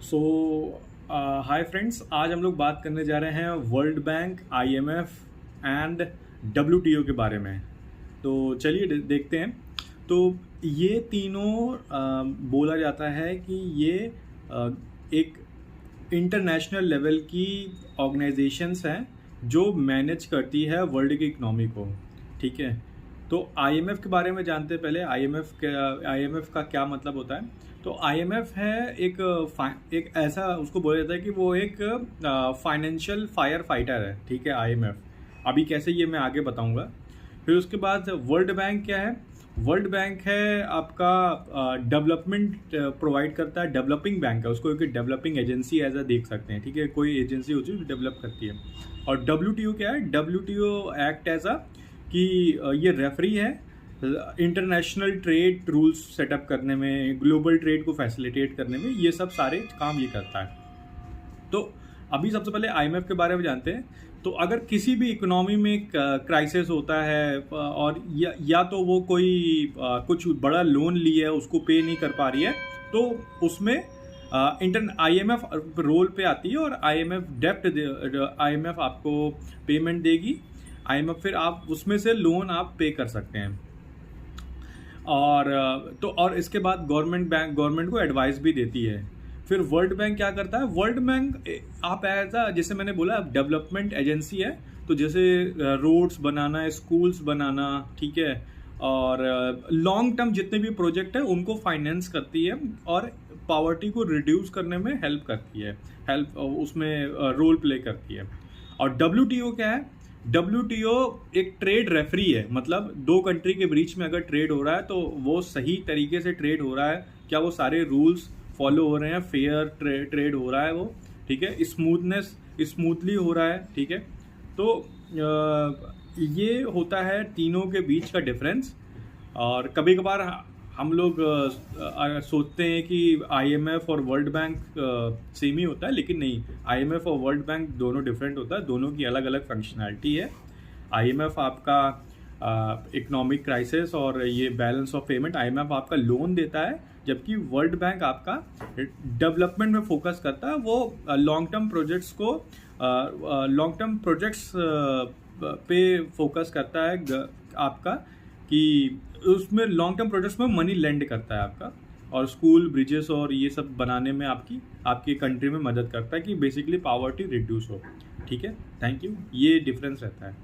सो hi friends, आज हम लोग बात करने जा रहे हैं world bank, IMF and WTO के बारे में। तो चलिए देखते हैं। तो ये तीनों बोला जाता है कि ये एक इंटरनेशनल लेवल की ऑर्गेनाइजेशंस हैं जो मैनेज करती है वर्ल्ड की इकनॉमी को। ठीक है, तो आईएमएफ के बारे में जानते हैं पहले। आईएमएफ का क्या मतलब होता है। तो आईएमएफ है एक ऐसा, उसको बोला जाता है कि वो एक फाइनेंशियल फायर फाइटर है। ठीक है, आईएमएफ अभी कैसे, ये मैं आगे बताऊंगा। फिर उसके बाद वर्ल्ड बैंक क्या है। वर्ल्ड बैंक है आपका डेवलपमेंट प्रोवाइड करता है, डेवलपिंग बैंक है, उसको एक डेवलपिंग एजेंसी एज देख सकते हैं। ठीक है, कोई एजेंसी होती है जो डेवलप करती है। और डब्ल्यूटीओ क्या है, डब्ल्यूटीओ एक्ट एज कि ये रेफरी है इंटरनेशनल ट्रेड रूल्स सेटअप करने में, ग्लोबल ट्रेड को फैसिलिटेट करने में, ये सब सारे काम ये करता है। तो अभी सबसे पहले आईएमएफ के बारे में जानते हैं। तो अगर किसी भी इकोनॉमी में क्राइसिस होता है और या तो वो कोई कुछ बड़ा लोन लिया है, उसको पे नहीं कर पा रही है, तो उसमें आईएमएफ रोल पे आती है और आईएमएफ आपको पेमेंट देगी। आईएमएफ फिर आप उसमें से लोन आप पे कर सकते हैं। और इसके बाद गवर्नमेंट को एडवाइस भी देती है। फिर वर्ल्ड बैंक क्या करता है। वर्ल्ड बैंक आप ऐसा, जैसे मैंने बोला, डेवलपमेंट एजेंसी है। तो जैसे रोड्स बनाना, स्कूल्स बनाना, ठीक है, और लॉन्ग टर्म जितने भी प्रोजेक्ट है उनको फाइनेंस करती है और पॉवर्टी को रिड्यूस करने में हेल्प करती है, उसमें रोल प्ले करती है। और डब्ल्यूटीओ क्या है। डब्ल्यूटीओ एक ट्रेड रेफरी है, मतलब दो कंट्री के बीच में अगर ट्रेड हो रहा है तो वो सही तरीके से ट्रेड हो रहा है, क्या वो सारे रूल्स फॉलो हो रहे हैं, फेयर ट्रेड हो रहा है वो, ठीक है, स्मूथली हो रहा है। ठीक है, तो ये होता है तीनों के बीच का डिफरेंस। और कभी कभार हम लोग सोचते हैं कि आईएमएफ और वर्ल्ड बैंक सेम ही होता है, लेकिन नहीं, आईएमएफ और वर्ल्ड बैंक दोनों डिफरेंट होता है, दोनों की अलग अलग फंक्शनैलिटी है। आईएमएफ आपका इकोनॉमिक क्राइसिस और ये बैलेंस ऑफ पेमेंट, आईएमएफ आपका लोन देता है, जबकि वर्ल्ड बैंक आपका डेवलपमेंट में फोकस करता है। वो लॉन्ग टर्म प्रोजेक्ट्स पे फोकस करता है आपका, कि उसमें लॉन्ग टर्म प्रोजेक्ट्स में मनी लेंड करता है आपका, और स्कूल, ब्रिजेस और ये सब बनाने में आपकी कंट्री में मदद करता है कि बेसिकली पॉवर्टी रिड्यूस हो। ठीक है, थैंक यू। ये डिफरेंस रहता है।